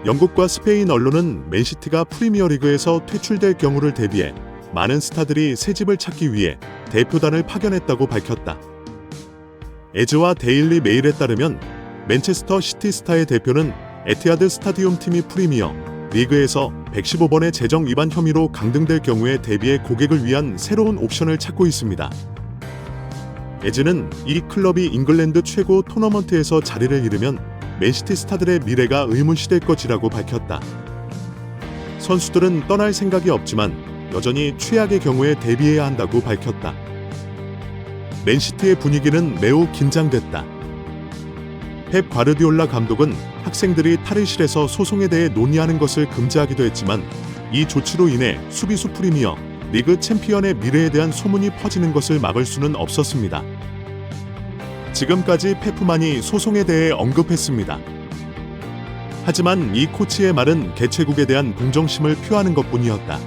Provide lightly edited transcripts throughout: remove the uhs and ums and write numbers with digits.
영국과 스페인 언론은 맨시티가 프리미어리그에서 퇴출될 경우를 대비해 많은 스타들이 새 집을 찾기 위해 대표단을 파견했다고 밝혔다. 에즈와 데일리 메일에 따르면 맨체스터 시티 스타의 대표는 에티하드 스타디움 팀이 프리미어 리그에서 115번의 재정 위반 혐의로 강등될 경우에 대비해 고객을 위한 새로운 옵션을 찾고 있습니다. 에즈는 이 클럽이 잉글랜드 최고 토너먼트에서 자리를 잃으면 맨시티 스타들의 미래가 의문시될 것이라고 밝혔다. 선수들은 떠날 생각이 없지만 여전히 최악의 경우에 대비해야 한다고 밝혔다. 맨시티의 분위기는 매우 긴장됐다. 펩 과르디올라 감독은 학생들이 탈의실에서 소송에 대해 논의하는 것을 금지하기도 했지만 이 조치로 인해 수비수 프리미어 리그 챔피언의 미래에 대한 소문이 퍼지는 것을 막을 수는 없었습니다. 지금까지 페프만이 소송에 대해 언급했습니다. 하지만 이 코치의 말은 개최국에 대한 동정심을 표하는 것뿐이었다.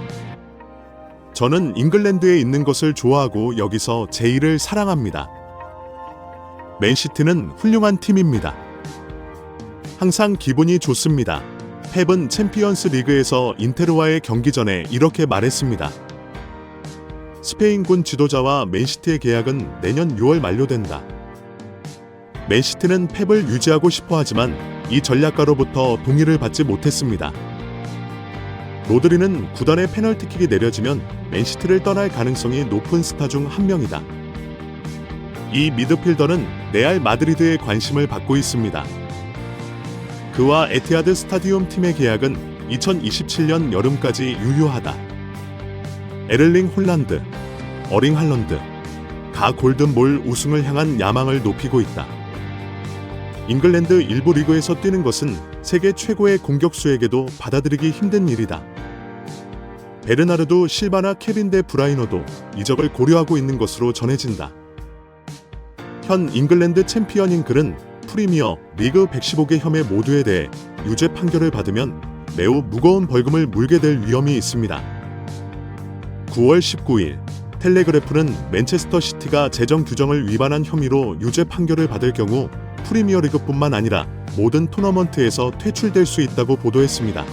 저는 잉글랜드에 있는 것을 좋아하고 여기서 제 일을 사랑합니다. 맨시티는 훌륭한 팀입니다. 항상 기분이 좋습니다. 펩은 챔피언스 리그에서 인테르와의 경기 전에 이렇게 말했습니다. 스페인군 지도자와 맨시티의 계약은 내년 6월 만료된다. 맨시티는 펩을 유지하고 싶어 하지만 이 전략가로부터 동의를 받지 못했습니다. 로드리는 구단의 페널티킥이 내려지면 맨시티를 떠날 가능성이 높은 스타 중 한 명이다. 이 미드필더는 레알 마드리드의 관심을 받고 있습니다. 그와 에티하드 스타디움 팀의 계약은 2027년 여름까지 유효하다. 에를링 홀란드, 어링 할런드, 가 골든볼 우승을 향한 야망을 높이고 있다. 잉글랜드 일부 리그에서 뛰는 것은 세계 최고의 공격수에게도 받아들이기 힘든 일이다. 베르나르도 실바나 케빈 데 브라이너도 이적을 고려하고 있는 것으로 전해진다. 현 잉글랜드 챔피언인 그는 프리미어 리그 115개 혐의 모두에 대해 유죄 판결을 받으면 매우 무거운 벌금을 물게 될 위험이 있습니다. 9월 19일 텔레그래프는 맨체스터 시티가 재정 규정을 위반한 혐의로 유죄 판결을 받을 경우 프리미어리그뿐만 아니라 모든 토너먼트에서 퇴출될 수 있다고 보도했습니다.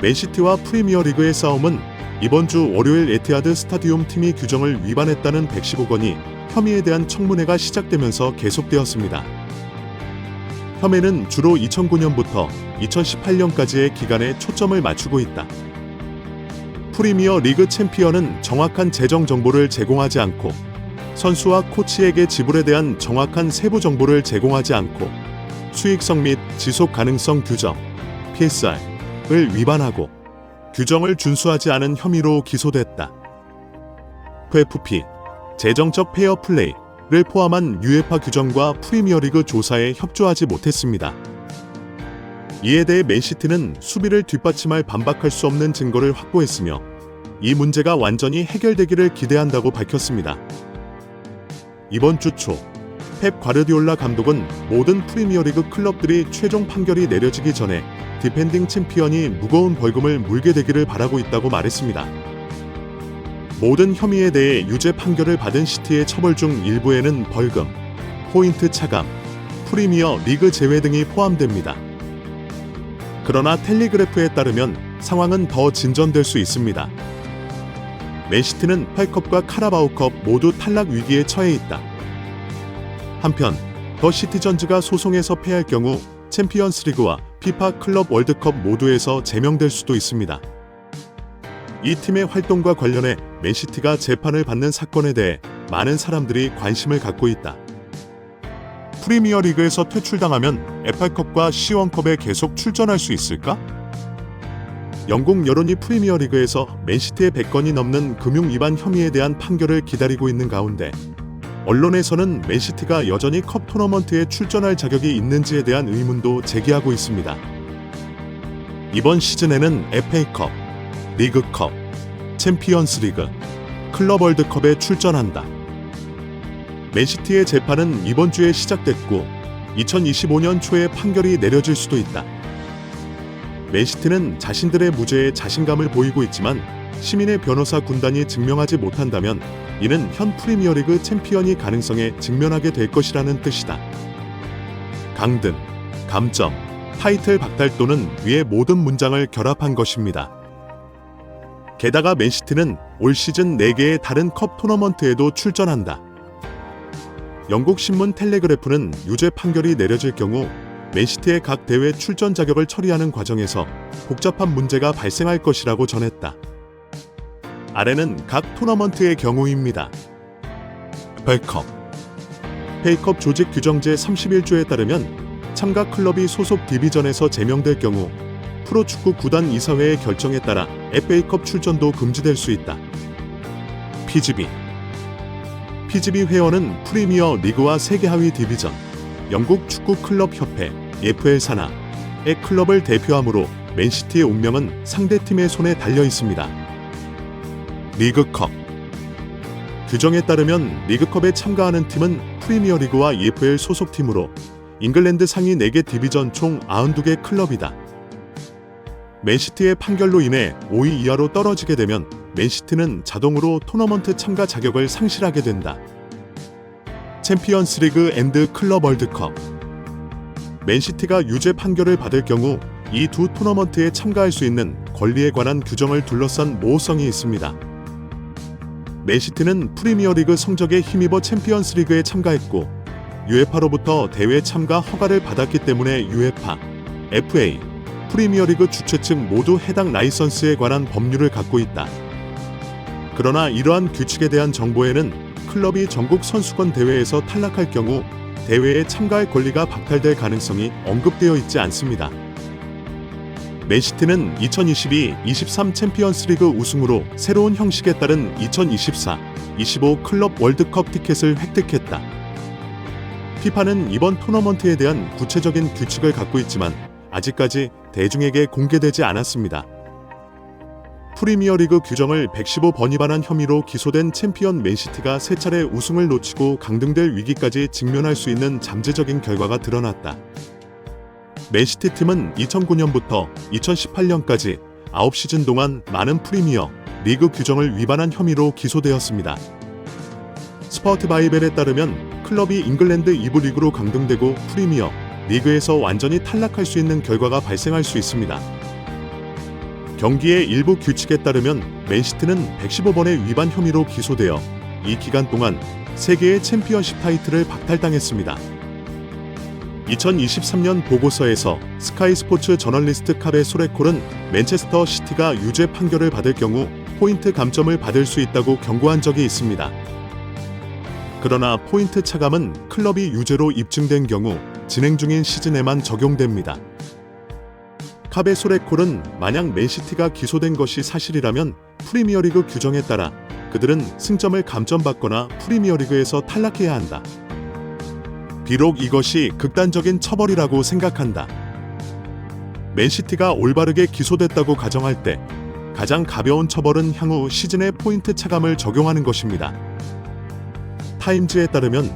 맨시티와 프리미어리그의 싸움은 이번 주 월요일 에티하드 스타디움 팀이 규정을 위반했다는 115건이 혐의에 대한 청문회가 시작되면서 계속되었습니다. 혐의는 주로 2009년부터 2018년까지의 기간에 초점을 맞추고 있다. 프리미어 리그 챔피언은 정확한 재정 정보를 제공하지 않고 선수와 코치에게 지불에 대한 정확한 세부 정보를 제공하지 않고 수익성 및 지속 가능성 규정 (PSR)을 위반하고 규정을 준수하지 않은 혐의로 기소됐다. FFP 재정적 페어플레이를 포함한 UEFA 규정과 프리미어리그 조사에 협조하지 못했습니다. 이에 대해 맨시티는 수비를 뒷받침할 반박할 수 없는 증거를 확보했으며 이 문제가 완전히 해결되기를 기대한다고 밝혔습니다. 이번 주 초 펩 과르디올라 감독은 모든 프리미어리그 클럽들이 최종 판결이 내려지기 전에 디펜딩 챔피언이 무거운 벌금을 물게 되기를 바라고 있다고 말했습니다. 모든 혐의에 대해 유죄 판결을 받은 시티의 처벌 중 일부에는 벌금, 포인트 차감, 프리미어 리그 제외 등이 포함됩니다. 그러나 텔레그래프에 따르면 상황은 더 진전될 수 있습니다. 맨시티는 8컵과 카라바오컵 모두 탈락 위기에 처해 있다. 한편 더 시티전즈가 소송에서 패할 경우 챔피언스리그와 피파 클럽 월드컵 모두에서 제명될 수도 있습니다. 이 팀의 활동과 관련해 맨시티가 재판을 받는 사건에 대해 많은 사람들이 관심을 갖고 있다. 프리미어리그에서 퇴출당하면 FA컵과 C1컵에 계속 출전할 수 있을까? 영국 여론이 프리미어리그에서 맨시티의 100건이 넘는 금융 위반 혐의에 대한 판결을 기다리고 있는 가운데 언론에서는 맨시티가 여전히 컵 토너먼트에 출전할 자격이 있는지에 대한 의문도 제기하고 있습니다. 이번 시즌에는 FA컵, 리그컵, 챔피언스리그, 클럽 월드컵에 출전한다. 맨시티의 재판은 이번 주에 시작됐고 2025년 초에 판결이 내려질 수도 있다. 맨시티는 자신들의 무죄에 자신감을 보이고 있지만 시민의 변호사 군단이 증명하지 못한다면 이는 현 프리미어리그 챔피언이 가능성에 직면하게 될 것이라는 뜻이다. 강등, 감점, 타이틀 박탈 또는 위의 모든 문장을 결합한 것입니다. 게다가 맨시티는 올 시즌 4개의 다른 컵 토너먼트에도 출전한다. 영국 신문 텔레그래프는 유죄 판결이 내려질 경우 맨시티의 각 대회 출전 자격을 처리하는 과정에서 복잡한 문제가 발생할 것이라고 전했다. 아래는 각 토너먼트의 경우입니다. 벨컵 페이컵 조직 규정 제31조에 따르면 참가 클럽이 소속 디비전에서 제명될 경우 프로축구 구단 이사회의 결정에 따라 FA컵 출전도 금지될 수 있다. PGB 회원은 프리미어 리그와 세계 하위 디비전, 영국 축구 클럽 협회, EFL 산하의 클럽을 대표하므로 맨시티의 운명은 상대팀의 손에 달려 있습니다. 리그컵 규정에 따르면 리그컵에 참가하는 팀은 프리미어리그와 EFL 소속팀으로 잉글랜드 상위 4개 디비전 총 92개 클럽이다. 맨시티의 판결로 인해 5위 이하로 떨어지게 되면 맨시티는 자동으로 토너먼트 참가 자격을 상실하게 된다. 챔피언스리그 앤드 클럽 월드컵 맨시티가 유죄 판결을 받을 경우 이 두 토너먼트에 참가할 수 있는 권리에 관한 규정을 둘러싼 모호성이 있습니다. 맨시티는 프리미어리그 성적에 힘입어 챔피언스리그에 참가했고 UEFA로부터 대회 참가 허가를 받았기 때문에 UEFA, FA, 프리미어리그 주최 측 모두 해당 라이선스에 관한 법률을 갖고 있다. 그러나 이러한 규칙에 대한 정보에는 클럽이 전국 선수권 대회에서 탈락할 경우 대회에 참가할 권리가 박탈될 가능성이 언급되어 있지 않습니다. 맨시티는 2022-23 챔피언스리그 우승으로 새로운 형식에 따른 2024-25 클럽 월드컵 티켓을 획득했다. 피파는 이번 토너먼트에 대한 구체적인 규칙을 갖고 있지만 아직까지 대중에게 공개되지 않았습니다. 프리미어리그 규정을 115번 위반한 혐의로 기소된 챔피언 맨시티가 3차례 우승을 놓치고 강등될 위기까지 직면할 수 있는 잠재적인 결과가 드러났다. 맨시티 팀은 2009년부터 2018년까지 9시즌 동안 많은 프리미어 리그 규정을 위반한 혐의로 기소되었습니다. 스포트 바이벨에 따르면 클럽이 잉글랜드 2부 리그로 강등되고 프리미어 리그에서 완전히 탈락할 수 있는 결과가 발생할 수 있습니다. 경기의 일부 규칙에 따르면 맨시티는 115번의 위반 혐의로 기소되어 이 기간 동안 3개의 챔피언십 타이틀을 박탈당했습니다. 2023년 보고서에서 스카이 스포츠 저널리스트 카베 소레콜은 맨체스터 시티가 유죄 판결을 받을 경우 포인트 감점을 받을 수 있다고 경고한 적이 있습니다. 그러나 포인트 차감은 클럽이 유죄로 입증된 경우 진행 중인 시즌에만 적용됩니다. 카베 소레콜은 만약 맨시티가 기소된 것이 사실이라면 프리미어리그 규정에 따라 그들은 승점을 감점받거나 프리미어리그에서 탈락해야 한다. 비록 이것이 극단적인 처벌이라고 생각한다. 맨시티가 올바르게 기소됐다고 가정할 때 가장 가벼운 처벌은 향후 시즌의 포인트 차감을 적용하는 것입니다. 타임즈에 따르면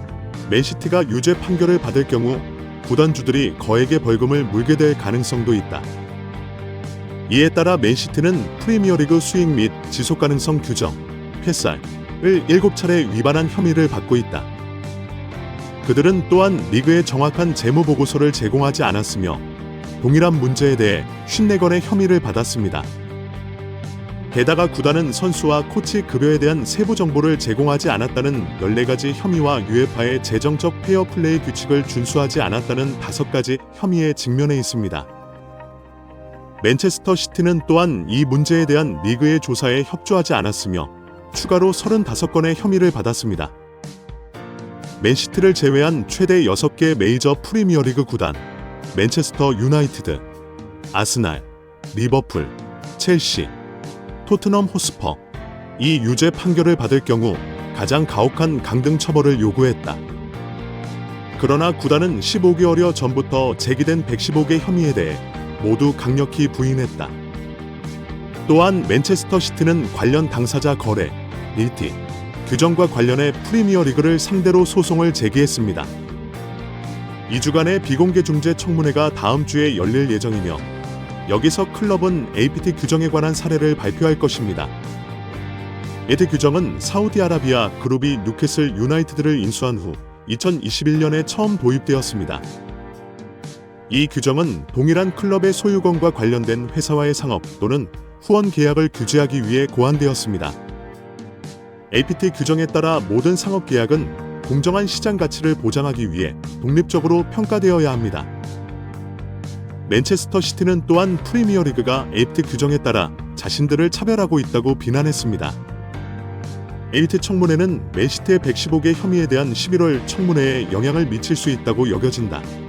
맨시티가 유죄 판결을 받을 경우 구단주들이 거액의 벌금을 물게 될 가능성도 있다. 이에 따라 맨시티는 프리미어리그 수익 및 지속가능성 규정, 패살을 7차례 위반한 혐의를 받고 있다. 그들은 또한 리그에 정확한 재무 보고서를 제공하지 않았으며 동일한 문제에 대해 54건의 혐의를 받았습니다. 게다가 구단은 선수와 코치 급여에 대한 세부 정보를 제공하지 않았다는 14가지 혐의와 UEFA의 재정적 페어플레이 규칙을 준수하지 않았다는 5가지 혐의에 직면해 있습니다. 맨체스터 시티는 또한 이 문제에 대한 리그의 조사에 협조하지 않았으며 추가로 35건의 혐의를 받았습니다. 맨시티를 제외한 최대 6개 메이저 프리미어리그 구단, 맨체스터 유나이티드, 아스날, 리버풀, 첼시, 토트넘 호스퍼, 이 유죄 판결을 받을 경우 가장 가혹한 강등 처벌을 요구했다. 그러나 구단은 15개월여 전부터 제기된 115개 혐의에 대해 모두 강력히 부인했다. 또한 맨체스터 시티는 관련 당사자 거래, 일티, 규정과 관련해 프리미어리그를 상대로 소송을 제기했습니다. 2주간의 비공개 중재 청문회가 다음 주에 열릴 예정이며 여기서 클럽은 APT 규정에 관한 사례를 발표할 것입니다. APT 규정은 사우디아라비아 그룹이 뉴캐슬 유나이티드를 인수한 후 2021년에 처음 도입되었습니다. 이 규정은 동일한 클럽의 소유권과 관련된 회사와의 상업 또는 후원 계약을 규제하기 위해 고안되었습니다. APT 규정에 따라 모든 상업 계약은 공정한 시장 가치를 보장하기 위해 독립적으로 평가되어야 합니다. 맨체스터 시티는 또한 프리미어리그가 APT 규정에 따라 자신들을 차별하고 있다고 비난했습니다. APT 청문회는 맨시티의 115개 혐의에 대한 11월 청문회에 영향을 미칠 수 있다고 여겨진다.